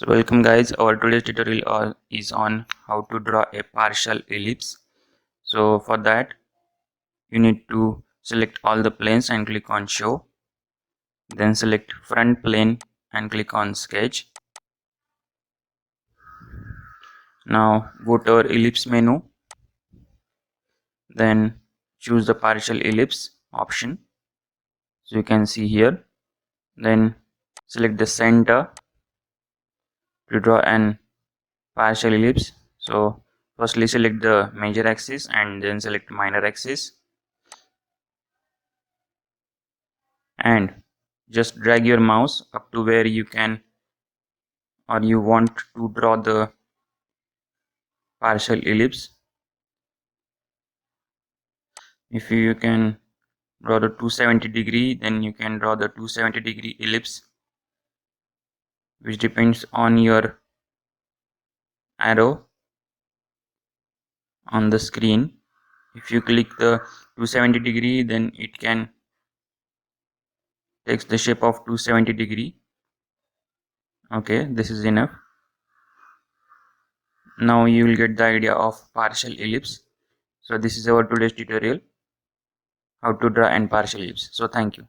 So welcome guys, our today's tutorial is on how to draw a partial ellipse. So for that you need to select all the planes and click on show, then select front plane and click on sketch. Now go to our ellipse menu, then choose the partial ellipse option, so you can see here. Then select the center to draw an partial ellipse. So firstly select the major axis and then select minor axis, and just drag your mouse up to where you can or you want to draw the partial ellipse. If you can draw the 270-degree, then you can draw the 270-degree ellipse, which depends on your arrow on the screen. If you click the 270-degree, then it can takes the shape of 270-degree. Okay, this is enough. Now you will get the idea of partial ellipse. So this is our today's tutorial, how to draw an partial ellipse. So thank you.